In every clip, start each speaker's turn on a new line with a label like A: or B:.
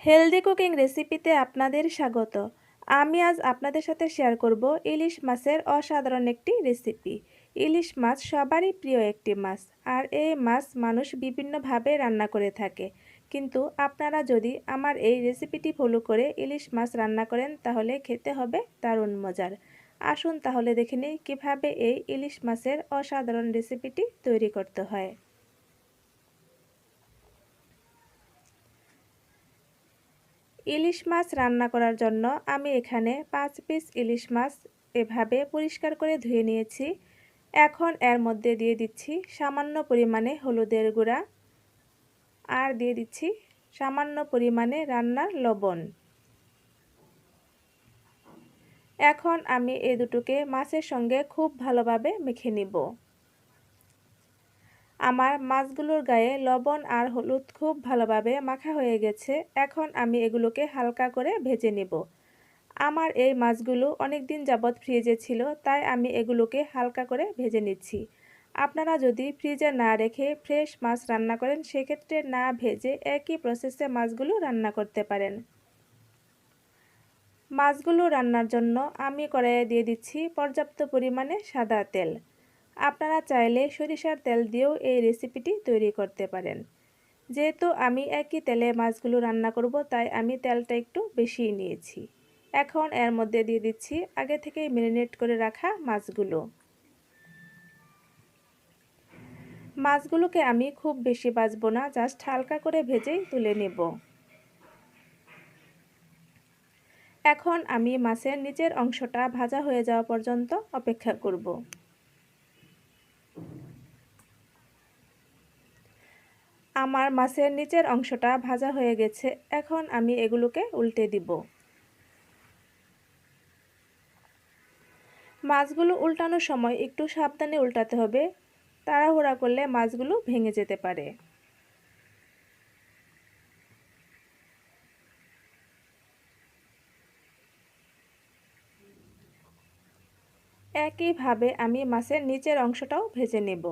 A: Healthy cooking রেসিপিতে আপনাদের স্বাগত। আমি আজ আপনাদের সাথে শেয়ার করব ইলিশ মাছের অসাধারণ একটি রেসিপি। ইলিশ মাছ সবারই প্রিয় একটি মাছ, আর এই মাছ মানুষ বিভিন্নভাবে রান্না করে থাকে। কিন্তু আপনারা যদি আমার এই রেসিপিটি ফলো করে ইলিশ মাছ রান্না করেন তাহলে খেতে হবে দারুণ মজার। আসুন তাহলে দেখে নিই কীভাবে এই ইলিশ মাছের অসাধারণ রেসিপিটি তৈরি করতে হয়। ইলিশ মাছ রান্না করার জন্য আমি এখানে 5 পিস ইলিশ মাছ এভাবে পরিষ্কার করে ধুয়ে নিয়েছি। এখন এর মধ্যে দিয়ে দিচ্ছি সামান্য পরিমাণে হলুদের গুঁড়া আর দিয়ে দিচ্ছি সামান্য পরিমাণে রান্নার লবণ। এখন আমি এই দুটোকে মাছের সঙ্গে খুব ভালোভাবে মেখে নিব। আমার মাছগুলোর গায়ে লবণ আর হলুদ খুব ভালোভাবে মাখা হয়ে গেছে। এখন আমি এগুলোকে হালকা করে ভেজে নেব। আমার এই মাছগুলো অনেক দিন যাবৎ ফ্রিজে ছিল, তাই আমি এগুলোকে হালকা করে ভেজে নিচ্ছি। আপনারা যদি ফ্রিজে না রেখে ফ্রেশ মাছ রান্না করেন সেক্ষেত্রে না ভেজে একই প্রসেসে মাছগুলো রান্না করতে পারেন। মাছগুলো রান্নার জন্য আমি কড়াইয়ে দিয়ে দিচ্ছি পর্যাপ্ত পরিমাণে সাদা তেল। আপনারা চাইলে সরিষার তেল দিয়েও এই রেসিপিটি তৈরি করতে পারেন। যেহেতু আমি একই তেলে মাছগুলো রান্না করব, তাই আমি তেলটা একটু বেশিই নিয়েছি। এখন এর মধ্যে দিয়ে দিচ্ছি আগে থেকেই ম্যারিনেট করে রাখা মাছগুলো। মাছগুলোকে আমি খুব বেশি ভাজবো না, জাস্ট হালকা করে ভেজেই তুলে নেব। এখন আমি মাছের নিচের অংশটা ভাজা হয়ে যাওয়া পর্যন্ত অপেক্ষা করব। আমার মাছের নিচের অংশটা ভাজা হয়ে গেছে। এখন আমি এগুলোকে উল্টে দিব। মাছগুলো উল্টানোর সময় একটু সাবধানে উল্টাতে হবে, তাড়াহুড়া করলে মাছগুলো ভেঙে যেতে পারে। একইভাবে আমি মাছের নিচের অংশটাও ভেজে নেব।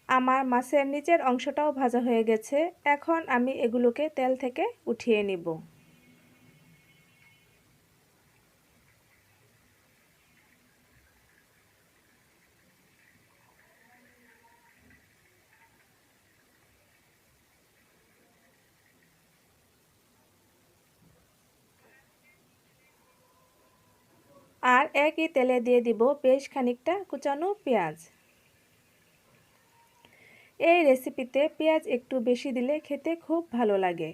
A: আমার মাছের নিচের অংশটাও ভাজা হয়ে গেছে। এখন আমি এগুলোকে তেল থেকে উঠিয়ে নিব। আর একই তেলে দিয়ে দিব বেশ খানিকটা কুচানো পেঁয়াজ। এই রেসিপিতে পেঁয়াজ একটু বেশি দিলে খেতে খুব ভালো লাগে।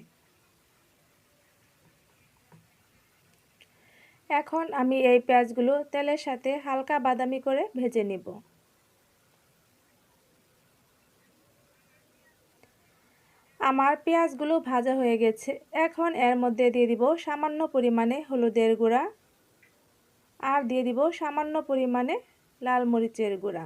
A: এখন আমি এই পেঁয়াজগুলো তেলের সাথে হালকা বাদামি করে ভেজে নেব। আমার পেঁয়াজগুলো ভাজা হয়ে গেছে। এখন এর মধ্যে দিয়ে দিব সামান্য পরিমাণে হলুদের গুঁড়া আর দিয়ে দিব সামান্য পরিমাণে লাল মরিচের গুঁড়া।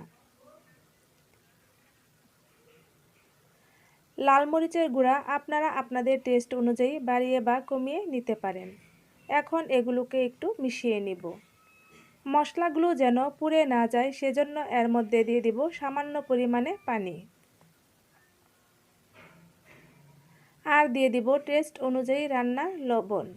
A: লাল মরিচের গুঁড়া আপনারা আপনাদের টেস্ট অনুযায়ী বাড়িয়ে বা কমিয়ে নিতে পারেন। এখন এগুলোকে একটু মিশিয়ে নিব। মশলাগুলো যেন পুড়ে না যায় সেজন্য এর মধ্যে দিয়ে দিব সামান্য পরিমাণে পানি আর দিয়ে দিব টেস্ট অনুযায়ী রান্নার লবণ।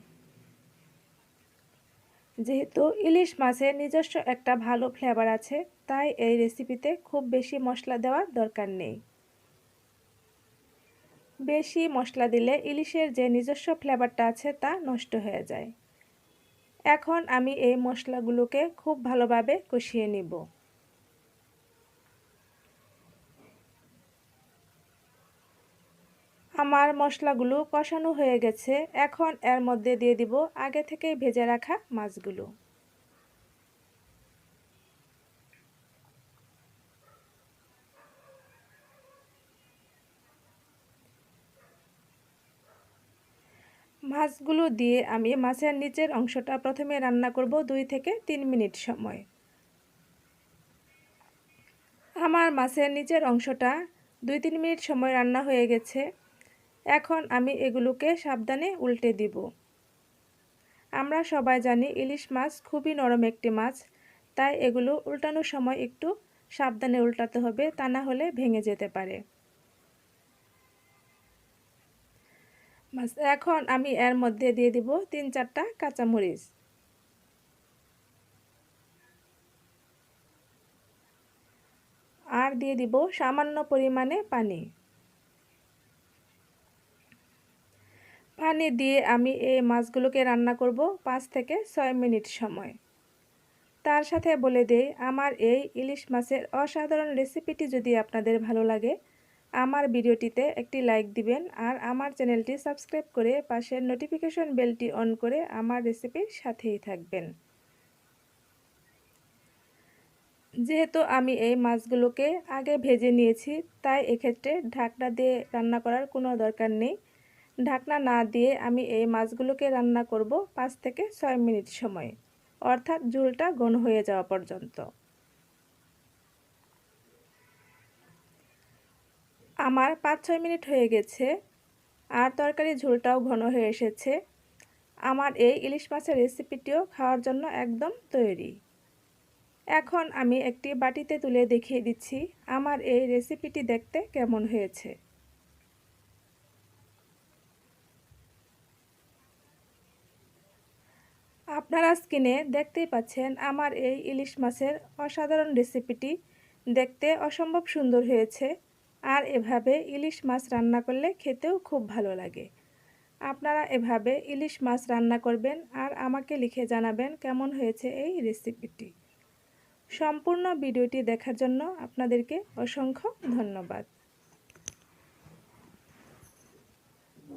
A: যেহেতু ইলিশ মাছের নিজস্ব একটা ভালো ফ্লেভার আছে, তাই এই রেসিপিতে খুব বেশি মশলা দেওয়ার দরকার নেই। বেশি মশলা দিলে ইলিশের যে নিজস্ব ফ্লেভারটা আছে তা নষ্ট হয়ে যায়। এখন আমি এই মশলাগুলোকে খুব ভালোভাবে কষিয়ে নিব। আমার মশলাগুলো কষানো হয়ে গেছে। এখন এর মধ্যে দিয়ে দিব আগে থেকেই ভেজে রাখা মাছগুলো। মাছগুলো দিয়ে আমি মাছের নিচের অংশটা প্রথমে রান্না করব 2 থেকে 3 মিনিট সময়। আমার মাছের নিচের অংশটা 2-3 মিনিট সময় রান্না হয়ে গেছে। এখন আমি এগুলোকে সাবধানে উল্টে দিব। আমরা সবাই জানি ইলিশ মাছ খুবই নরম একটি মাছ, তাই এগুলো উল্টানোর সময় একটু সাবধানে উল্টাতে হবে, তা না হলে ভেঙে যেতে পারে। মাছ। এখন আমি এর মধ্যে দিয়ে দিব 3-4টা কাঁচামরিচ। আর দিয়ে দিব সামান্য পরিমাণে পানি। পানি দিয়ে আমি এই মাছগুলোকে রান্না করব 5 থেকে 6 মিনিট সময়। তার সাথে বলে দেই, আমার এই ইলিশ মাছের অসাধারণ রেসিপিটি যদি আপনাদের ভালো লাগে, আমার ভিডিওটিতে একটি লাইক দিবেন আর আমার চ্যানেলটি সাবস্ক্রাইব করে পাশের নোটিফিকেশন বেলটি অন করে আমার রেসিপির সাথেই থাকবেন। যেহেতু আমি এই মাছগুলোকে আগে ভেজে নিয়েছি, তাই এক্ষেত্রে ঢাকনা দিয়ে রান্না করার কোনো দরকার নেই। ঢাকনা না দিয়ে আমি এই মাছগুলোকে রান্না করব 5 থেকে 6 মিনিট সময়, অর্থাৎ ঝোলটা ঘন হয়ে যাওয়া পর্যন্ত। আমার 5-6 মিনিট হয়ে গেছে আর তরকারি ঝোলটাও ঘন হয়ে এসেছে। আমার এই ইলিশ মাছের রেসিপিটিও খাওয়ার জন্য একদম তৈরি। এখন আমি একটি বাটিতে তুলে দেখিয়ে দিচ্ছি আমার এই রেসিপিটি দেখতে কেমন হয়েছে। আপনারা স্ক্রিনে দেখতেই পাচ্ছেন আমার এই ইলিশ মাছের অসাধারণ রেসিপিটি দেখতে অসম্ভব সুন্দর হয়েছে। আর এভাবে ইলিশ মাছ রান্না করলে খেতেও খুব ভালো লাগে। আপনারা এভাবে ইলিশ মাছ রান্না করবেন আর আমাকে লিখে জানাবেন কেমন হয়েছে এই রেসিপিটি। সম্পূর্ণ ভিডিওটি দেখার জন্য আপনাদেরকে অসংখ্য ধন্যবাদ।